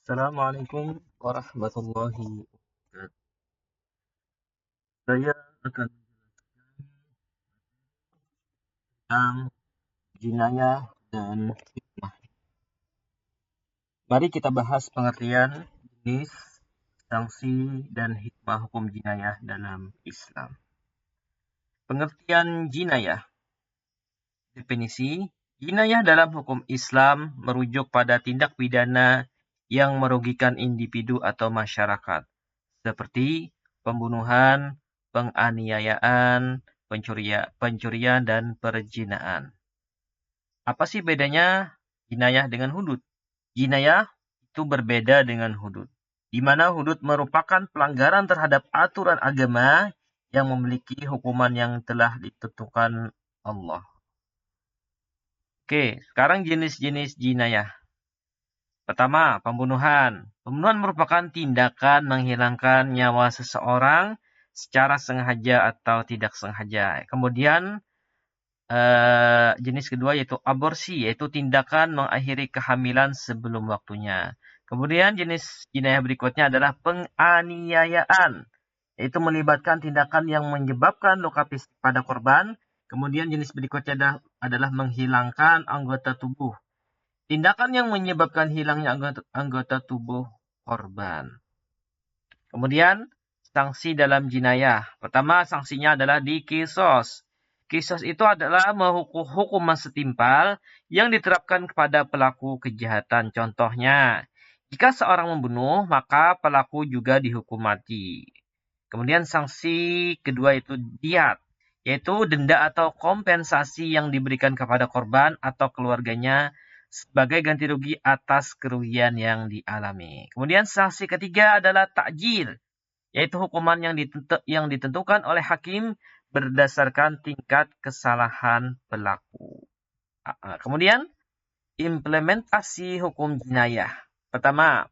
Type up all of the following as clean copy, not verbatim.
Assalamualaikum warahmatullahi wabarakatuh. Saya akan tentang jinayah dan hikmah. Mari kita bahas pengertian jenis, sanksi, dan hikmah hukum jinayah dalam Islam. Pengertian jinayah. Definisi, jinayah dalam hukum Islam merujuk pada tindak pidana yang merugikan individu atau masyarakat, seperti pembunuhan, penganiayaan, pencurian, dan perzinaan. Apa sih bedanya jinayah dengan hudud? Jinayah itu berbeda dengan hudud, di mana hudud merupakan pelanggaran terhadap aturan agama yang memiliki hukuman yang telah ditentukan Allah. Oke, sekarang jenis-jenis jinayah. Pertama, pembunuhan. Pembunuhan merupakan tindakan menghilangkan nyawa seseorang secara sengaja atau tidak sengaja. Kemudian, jenis kedua yaitu aborsi, yaitu tindakan mengakhiri kehamilan sebelum waktunya. Kemudian jenis jinayah berikutnya adalah penganiayaan, yaitu melibatkan tindakan yang menyebabkan luka fisik pada korban. Kemudian jenis berikutnya adalah menghilangkan anggota tubuh. Tindakan yang menyebabkan hilangnya anggota tubuh korban. Kemudian, sanksi dalam jinayah. Pertama, sanksinya adalah dikisos. Kisos itu adalah hukuman setimpal yang diterapkan kepada pelaku kejahatan. Contohnya, jika seorang membunuh, maka pelaku juga dihukum mati. Kemudian sanksi kedua itu diat, yaitu denda atau kompensasi yang diberikan kepada korban atau keluarganya sebagai ganti rugi atas kerugian yang dialami. Kemudian sanksi ketiga adalah takjil, yaitu hukuman yang ditentukan oleh hakim berdasarkan tingkat kesalahan pelaku. Kemudian implementasi hukum jinayah. Pertama,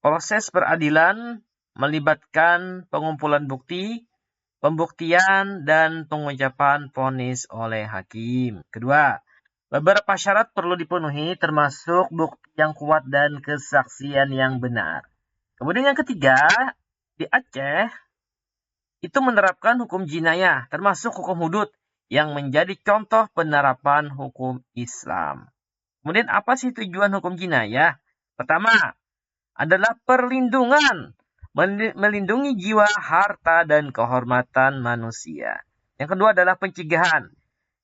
proses peradilan melibatkan pengumpulan bukti, pembuktian, dan pengucapan vonis oleh hakim. Kedua, beberapa syarat perlu dipenuhi termasuk bukti yang kuat dan kesaksian yang benar. Kemudian yang ketiga, di Aceh itu menerapkan hukum jinayah termasuk hukum hudud yang menjadi contoh penerapan hukum Islam. Kemudian apa sih tujuan hukum jinayah? Pertama adalah perlindungan, melindungi jiwa, harta, dan kehormatan manusia. Yang kedua adalah pencegahan.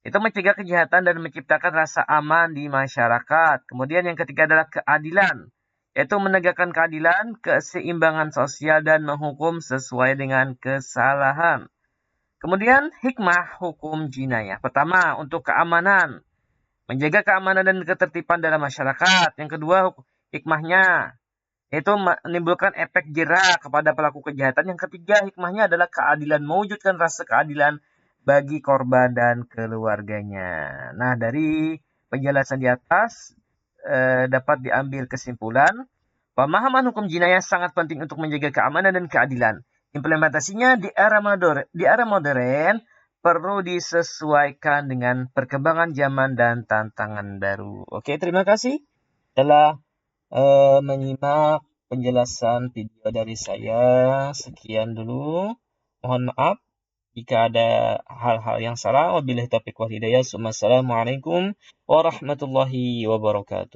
Itu mencegah kejahatan dan menciptakan rasa aman di masyarakat. Kemudian yang ketiga adalah keadilan, yaitu menegakkan keadilan, keseimbangan sosial, dan menghukum sesuai dengan kesalahan. Kemudian hikmah hukum jinayah. Pertama, untuk keamanan, menjaga keamanan dan ketertiban dalam masyarakat. Yang kedua, hikmahnya, yaitu menimbulkan efek jera kepada pelaku kejahatan. Yang ketiga, hikmahnya adalah keadilan, mewujudkan rasa keadilan bagi korban dan keluarganya. Nah, dari penjelasan di atas dapat diambil kesimpulan, pemahaman hukum jinayah sangat penting untuk menjaga keamanan dan keadilan. Implementasinya di era modern perlu disesuaikan dengan perkembangan zaman dan tantangan baru. Oke, terima kasih telah menyimak penjelasan video dari saya. Sekian dulu. Mohon maaf jika ada hal-hal yang salah. Wabillahi taufiq wal hidayah. Assalamualaikum warahmatullahi wabarakatuh.